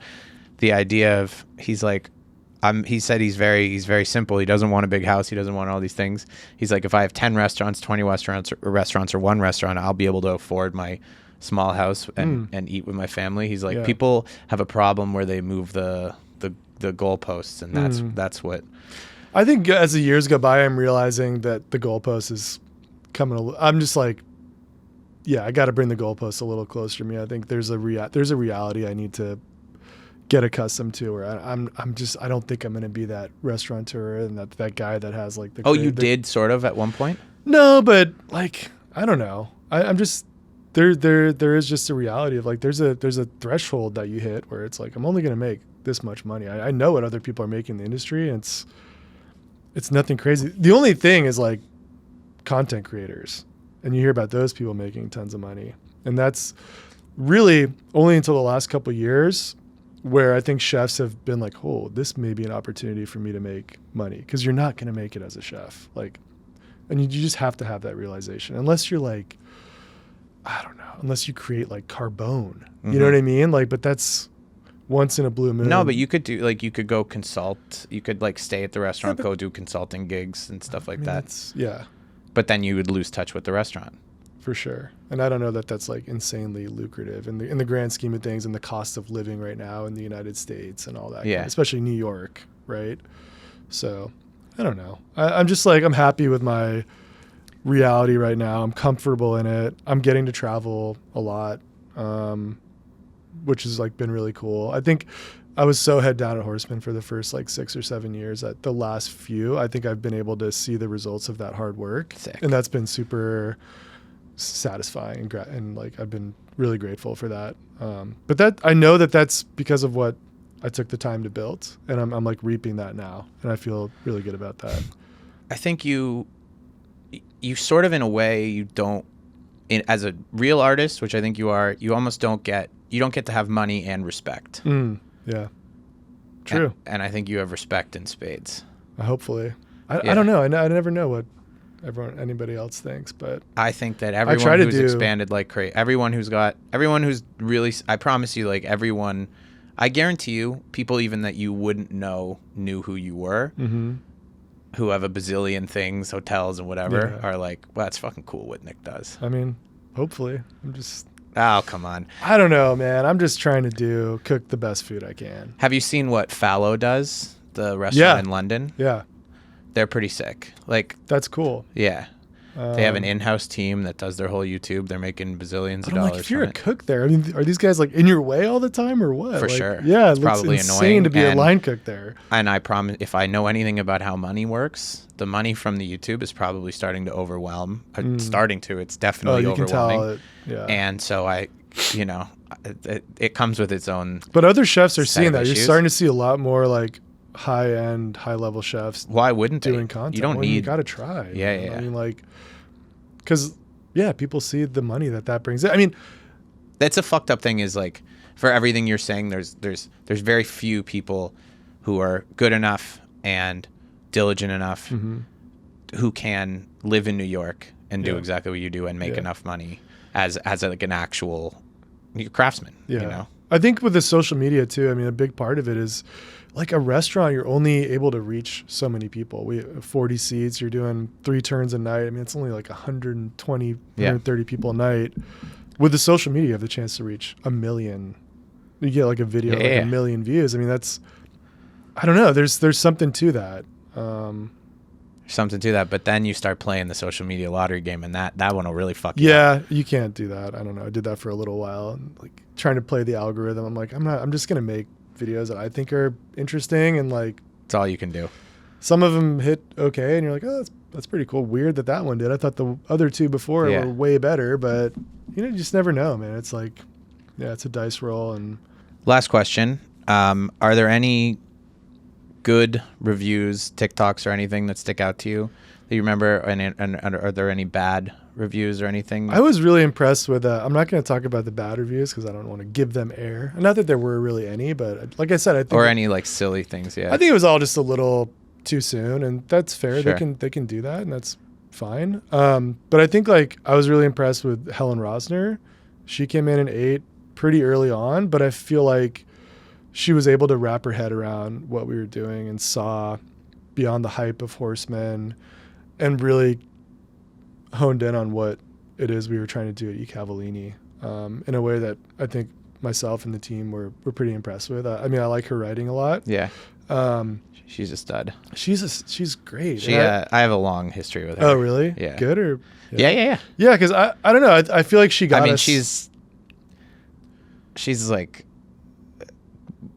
the idea of, he said he's very simple. He doesn't want a big house. He doesn't want all these things. He's like, if I have 10 restaurants, 20 restaurants or one restaurant, I'll be able to afford my small house and eat with my family. He's like, people have a problem where they move the goalposts, and that's what I think as the years go by, I'm realizing that the goalpost is coming. I'm just like, I got to bring the goalpost a little closer to me. I think there's a reality I need to get accustomed to, where I don't think I'm going to be that restaurateur and that guy that has like the. You did sort of at one point? No, but like, I don't know. I'm just, there is just a reality of like, there's a threshold that you hit where it's like, I'm only going to make this much money. I know what other people are making in the industry, and it's nothing crazy. The only thing is like content creators, and you hear about those people making tons of money. And that's really only until the last couple of years where I think chefs have been like, oh, this may be an opportunity for me to make money, because you're not going to make it as a chef. Like, and you just have to have that realization, unless you're like, I don't know, unless you create like Carbone, you know what I mean? Like, but that's once in a blue moon. No, but you could do, like, you could go consult. You could like stay at the restaurant, go do consulting gigs and stuff like that. But then you would lose touch with the restaurant. For sure. And I don't know that that's like insanely lucrative in the grand scheme of things, and the cost of living right now in the United States and all that. Yeah. Especially New York, right? So I don't know. I'm just like, I'm happy with my reality right now. I'm comfortable in it. I'm getting to travel a lot, which has like been really cool. I think I was so head down at Horsemen for the first like 6 or 7 years. At the last few, I think I've been able to see the results of that hard work. Sick. And that's been super satisfying, and like I've been really grateful for that. But that I know that that's because of what I took the time to build, and I'm like reaping that now, and I feel really good about that. I think you sort of, in a way, you don't, as a real artist, which I think you are, you almost don't get to have money and respect. Yeah, true. And I think you have respect in spades. Hopefully, I don't know. I never know what anybody else thinks, but I think that everyone who's expanded like crazy, everyone who's really, I promise you, like everyone, I guarantee you, people even that you wouldn't know knew who you were, who have a bazillion things, hotels and whatever, are like, well, that's fucking cool what Nick does. I mean, hopefully. Oh, come on. I don't know, man. I'm just trying to cook the best food I can. Have you seen what Fallow does, the restaurant in London? Yeah. They're pretty sick. Like, that's cool. Yeah. They have an in-house team that does their whole YouTube. They're making bazillions of dollars. Like, if you're a cook there, I mean, are these guys like in your way all the time or what? For sure. Yeah, it's probably annoying. Insane to be a line cook there. And I promise, if I know anything about how money works, the money from the YouTube is probably starting to overwhelm. It's definitely overwhelming. Can tell it. Yeah. And so it comes with its own. But other chefs are seeing that. You're starting to see a lot more like high-end, high-level chefs. Why wouldn't they? Doing content. You don't need. You got to try. Yeah. I mean, like, because people see the money that brings in. I mean, that's a fucked up thing. Is like, for everything you're saying, there's very few people who are good enough and diligent enough who can live in New York and do exactly what you do and make enough money as like an actual craftsman. Yeah. You know? I think with the social media too, I mean, a big part of it is like a restaurant, you're only able to reach so many people. We have 40 seats, you're doing 3 turns a night. I mean, it's only like 120, 130 people a night. With the social media, you have the chance to reach 1 million. You get like a video, like 1 million views. I mean, that's, I don't know. There's something to that. Something to that, but then you start playing the social media lottery game, and that one will really fuck you up. Yeah, you can't do that. I don't know. I did that for a little while, and like trying to play the algorithm. I'm like, I'm just gonna make videos that I think are interesting, and like it's all you can do. Some of them hit okay, and you're like, oh, that's pretty cool. Weird that one did. I thought the other 2 before were way better, but you just never know, man. It's like, it's a dice roll. And last question: are there any good reviews, TikToks, or anything that stick out to you that you remember? And are there any bad reviews or anything? I was really impressed with. I'm not going to talk about the bad reviews because I don't want to give them air. Not that there were really any, but like I said, I think any like silly things. Yeah, I think it was all just a little too soon, and that's fair. Sure. They can do that, and that's fine. But I think like I was really impressed with Helen Rosner. She came in and ate pretty early on, but I feel like she was able to wrap her head around what we were doing and saw beyond the hype of Horsemen and really honed in on what it is we were trying to do at Cavallini in a way that I think myself and the team were pretty impressed with. I mean, I like her writing a lot. Yeah. She's a stud. She's great. I have a long history with her. Oh, really? Yeah. Good or? Yeah. Yeah, because I don't know. I feel like she got us. She's like,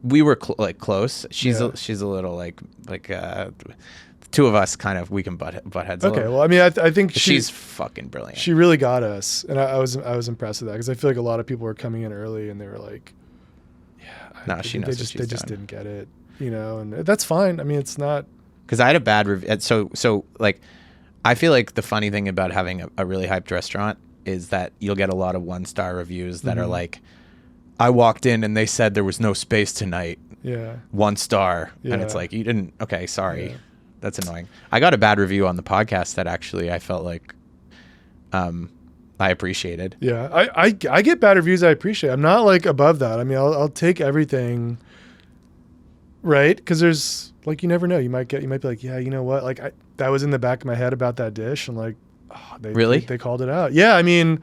we were close. She's a little like the 2 of us kind of, we can butt heads. Okay, well, I mean, I think she's fucking brilliant. She really got us, and I was impressed with that because I feel like a lot of people were coming in early and they were like, she knows they just didn't get it, and that's fine. I mean, it's not because I had a bad review. So like, I feel like the funny thing about having a really hyped restaurant is that you'll get a lot of 1-star reviews that are like, I walked in and they said there was no space tonight. Yeah. 1 star. Yeah. And it's like, you didn't, okay, sorry. Yeah. That's annoying. I got a bad review on the podcast that actually I felt like I appreciated. Yeah. I get bad reviews I appreciate. I'm not like above that. I mean, I'll take everything, right? Because there's like, you never know. You might be like, yeah, you know what? Like that was in the back of my head about that dish. And like, they called it out. Yeah. I mean,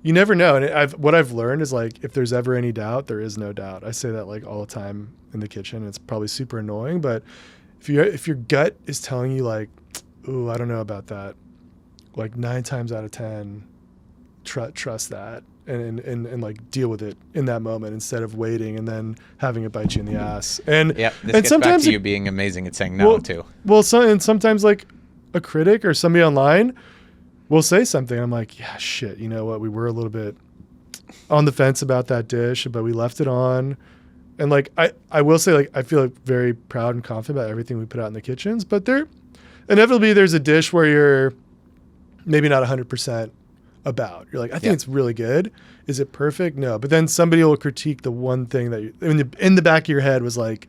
you never know. And what I've learned is like, if there's ever any doubt, there is no doubt. I say that like all the time in the kitchen. It's probably super annoying, but if your gut is telling you like, ooh, I don't know about that, like 9 times out of 10, trust that. and like deal with it in that moment instead of waiting and then having it bite you in the ass. And Yeah, this and gets sometimes back to you being amazing at saying no too. Well, and sometimes like a critic or somebody online will say something. I'm like, yeah, shit. You know what? We were a little bit on the fence about that dish, but we left it on. And like, I will say, like, I feel like very proud and confident about everything we put out in the kitchens, but inevitably there's a dish where you're maybe not 100% about. You're like, I think it's really good. Is it perfect? No. But then somebody will critique the one thing that in the back of your head was like,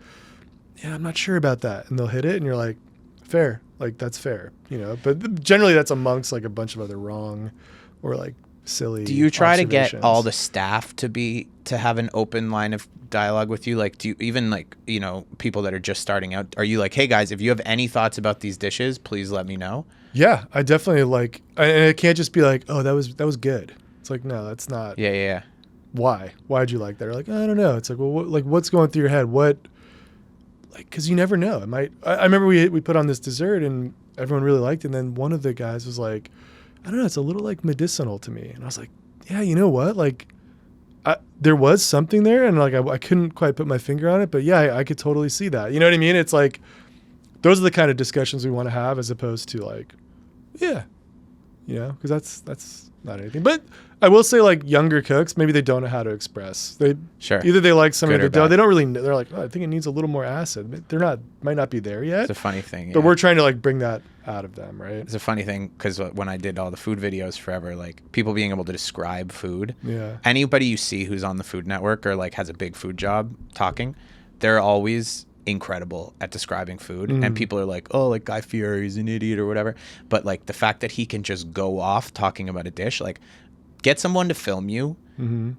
yeah, I'm not sure about that. And they'll hit it and you're like, fair. Like, that's fair, you know, but generally that's amongst like a bunch of other wrong or like silly. Do you try to get all the staff to have an open line of dialogue with you? Like, do you even like, you know, people that are just starting out, are you like, hey guys, if you have any thoughts about these dishes, please let me know? Yeah, I definitely like, and it can't just be like, oh, that was good. It's like, no, that's not. Yeah. Why'd you like that? Or like, I don't know. It's like, well, what's going through your head? What, like, cause you never know. It might, I remember we put on this dessert and everyone really liked it. And then one of the guys was like, I don't know, it's a little like medicinal to me. And I was like, yeah, you know what? Like, there was something there, and like I couldn't quite put my finger on it, but yeah, I could totally see that. You know what I mean? It's like those are the kind of discussions we want to have, as opposed to like, yeah, you know, because that's not anything. But I will say, like, younger cooks, maybe they don't know how to express. Either they like some of the dough, they don't really know. They're like, oh, I think it needs a little more acid. Might not be there yet. It's a funny thing, but we're trying to like bring that out of them, right? It's a funny thing because when I did all the food videos forever, like people being able to describe food. Yeah. Anybody you see who's on the Food Network or like has a big food job talking, they're always incredible at describing food, and people are like, oh, like Guy Fieri's an idiot or whatever, but like the fact that he can just go off talking about a dish, like get someone to film you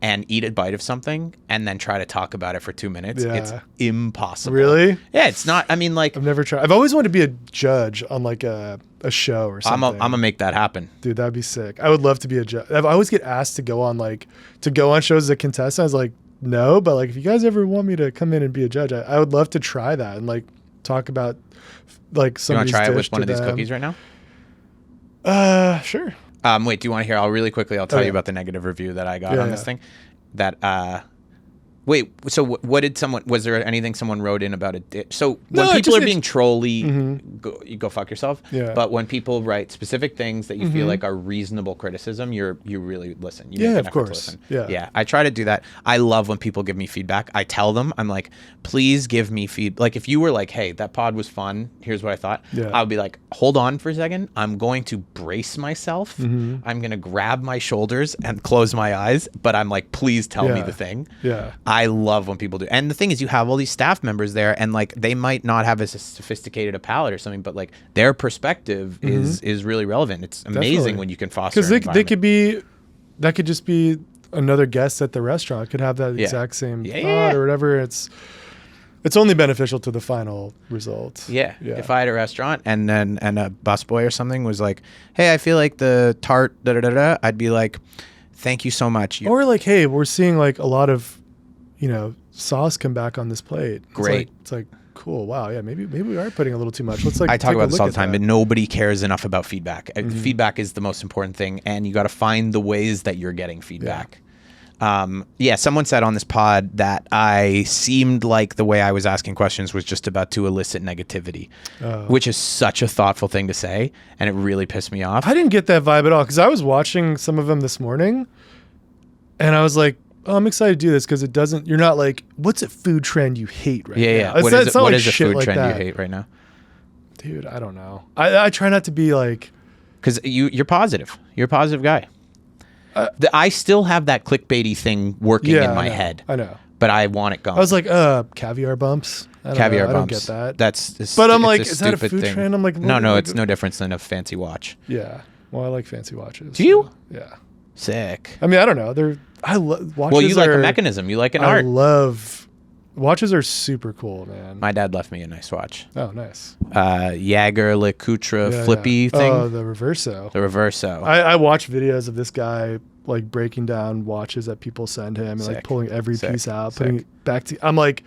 and eat a bite of something and then try to talk about it for 2 minutes. It's impossible. Really? Yeah, it's not. I mean, like, I've never tried. I've always wanted to be a judge on like a show or something. I'm gonna make that happen, dude. That'd be sick. I would love to be a judge. I always get asked to go on shows as a contestant. I was like, no, but like if you guys ever want me to come in and be a judge, I would love to try that and like talk about like somebody's dish. You want to try it with one of these cookies right now? Sure. Wait, do you want to hear? I'll tell you about the negative review that I got on this thing. Wait, so what did was there anything someone wrote in about it? So when people are being trolly, you go fuck yourself. Yeah. But when people write specific things that you feel like are reasonable criticism, you really listen. You make an effort to listen. Yeah. I try to do that. I love when people give me feedback. I tell them, I'm like, please give me feedback. Like if you were like, hey, that pod was fun, here's what I thought. Yeah. I would be like, hold on for a second. I'm going to brace myself. I'm going to grab my shoulders and close my eyes. But I'm like, please tell me the thing. Yeah. I love when people do. And the thing is, you have all these staff members there, and like they might not have as sophisticated a palate or something, but like their perspective is really relevant. It's amazing when you can foster because they could be, that could just be another guest at the restaurant could have that exact same thought or whatever. It's only beneficial to the final result. Yeah. If I had a restaurant and a busboy or something was like, hey, I feel like the tart I'd be like, thank you so much. Or like, hey, we're seeing like a lot of, you know, sauce come back on this plate. Great. It's like cool. Wow. Yeah. Maybe we are putting a little too much. Let's like. I talk about this all the time, but nobody cares enough about feedback. Feedback is the most important thing, and you got to find the ways that you're getting feedback. Someone said on this pod that I seemed like the way I was asking questions was just about to elicit negativity, which is such a thoughtful thing to say, and it really pissed me off. I didn't get that vibe at all because I was watching some of them this morning, and I was like, oh, I'm excited to do this because it doesn't. You're not like, what's a food trend you hate right now? Yeah. What is a food trend you hate right now? Dude, I don't know. I try not to be like, because you're positive. You're a positive guy. I still have that clickbaity thing working in my head. I know. But I want it gone. I was like, caviar bumps. Caviar bumps. I don't get that. That's but I'm like, is that a food trend? I'm like, no, it's no difference than a fancy watch. Yeah. Well, I like fancy watches. Do you? Yeah. Sick. I mean, I don't know. I love watches. Well, you like a mechanism. You like an art. I love watches. Are super cool, man. My dad left me a nice watch. Oh, nice. Jaeger LeCoultre flippy thing. Oh, the Reverso. The Reverso. I watch videos of this guy like breaking down watches that people send him and like pulling every piece out, putting it back to. I'm like,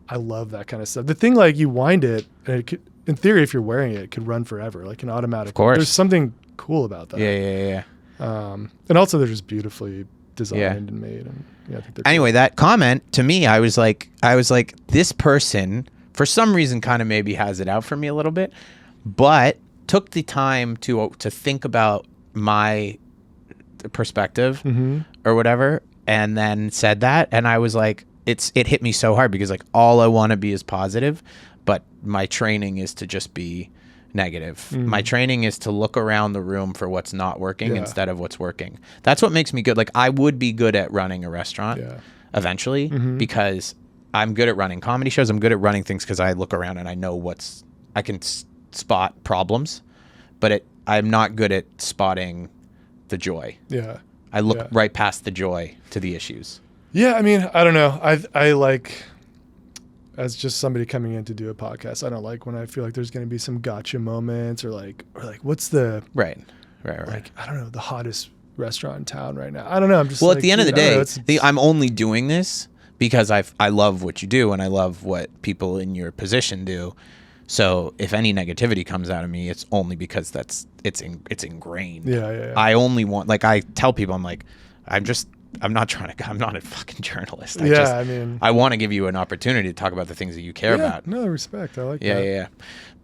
I love that kind of stuff. The thing, like, you wind it, and it could, in theory, if you're wearing it could run forever, like an automatic. Of course. There's something cool about that. Yeah. And also they're just beautifully designed and made. And yeah, I think they're Anyway, that comment to me, I was like, this person for some reason kind of maybe has it out for me a little bit, but took the time to think about my perspective or whatever, and then said that, and I was like, it hit me so hard because like all I want to be is positive, but my training is to just be negative. My training is to look around the room for what's not working instead of what's working. That's what makes me good. Like I would be good at running a restaurant eventually because I'm good at running comedy shows. I'm good at running things because I look around and I know I can spot problems, but I'm not good at spotting the joy. Yeah. I look right past the joy to the issues. Yeah. I mean, I don't know. I like, as just somebody coming in to do a podcast, I don't like when I feel like there's going to be some gotcha moments or like what's the right. Like, I don't know, the hottest restaurant in town right now. I don't know. I'm just well, like, at the end of the day, I'm only doing this because I love what you do and I love what people in your position do. So if any negativity comes out of me, it's only because it's ingrained. Yeah. I only want, like, I tell people, I'm like, I'm not a fucking journalist. I want to give you an opportunity to talk about the things that you care about. No, respect. I like that. Yeah.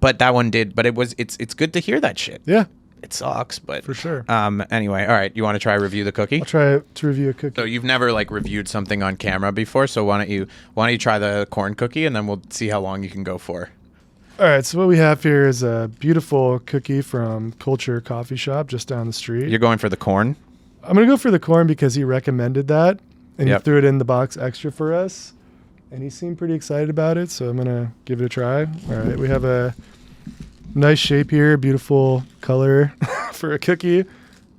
But that one did, but it's good to hear that shit. Yeah. It sucks, but for sure. Anyway, all right. You want to try review the cookie? I'll try to review a cookie. So you've never like reviewed something on camera before, so why don't you try the corn cookie and then we'll see how long you can go for. All right, so what we have here is a beautiful cookie from Culture Coffee Shop just down the street. You're going for the corn? I'm going to go for the corn because he recommended that, and he threw it in the box extra for us, and he seemed pretty excited about it, so I'm going to give it a try. All right, we have a nice shape here, beautiful color for a cookie.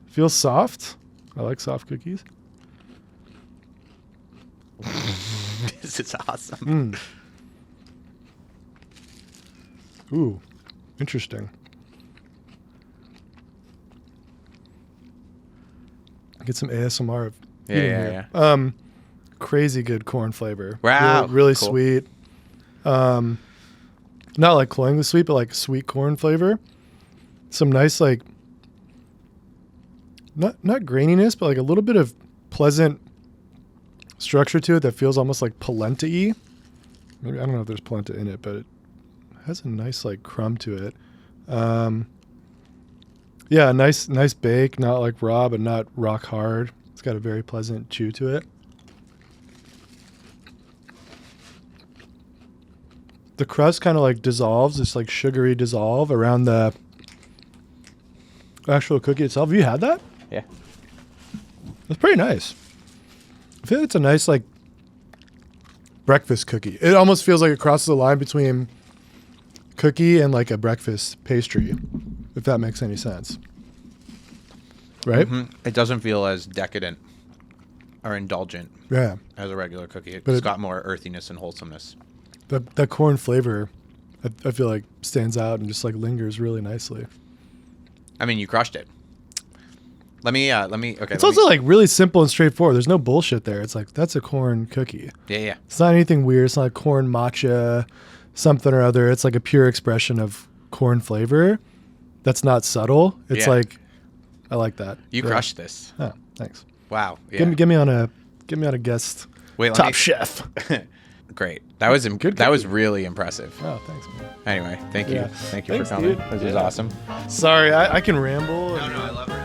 Feels soft. I like soft cookies. This is awesome. Ooh, interesting. Get some ASMR of eating here. Crazy good corn flavor. Wow, really cool. Sweet. Not like cloyingly sweet, but like sweet corn flavor. Some nice like not graininess, but like a little bit of pleasant structure to it that feels almost like polenta-y. Maybe I don't know if there's polenta in it, but it has a nice like crumb to it. Nice bake, not like raw, but not rock hard. It's got a very pleasant chew to it. The crust kind of like dissolves, it's like sugary dissolve around the actual cookie itself. Have you had that? Yeah. It's pretty nice. I feel like it's a nice like breakfast cookie. It almost feels like it crosses the line between cookie and like a breakfast pastry, if that makes any sense. Right? It doesn't feel as decadent or indulgent as a regular cookie. It's got more earthiness and wholesomeness. That corn flavor, I feel like stands out and just like lingers really nicely. I mean, you crushed it. Let me. Okay. It's also like really simple and straightforward. There's no bullshit there. It's like, that's a corn cookie. Yeah. It's not anything weird. It's not like corn matcha, something or other. It's like a pure expression of corn flavor. That's not subtle. It's like, I like that. You crushed this. Oh, thanks. Wow. Yeah. Get me on a guest. Top chef. Great. That was good. That was really impressive. Oh, thanks, man. Anyway, thank you. Yeah. Thank you Thanks, for coming. dude. This was awesome. Sorry, I can ramble. No, I love it.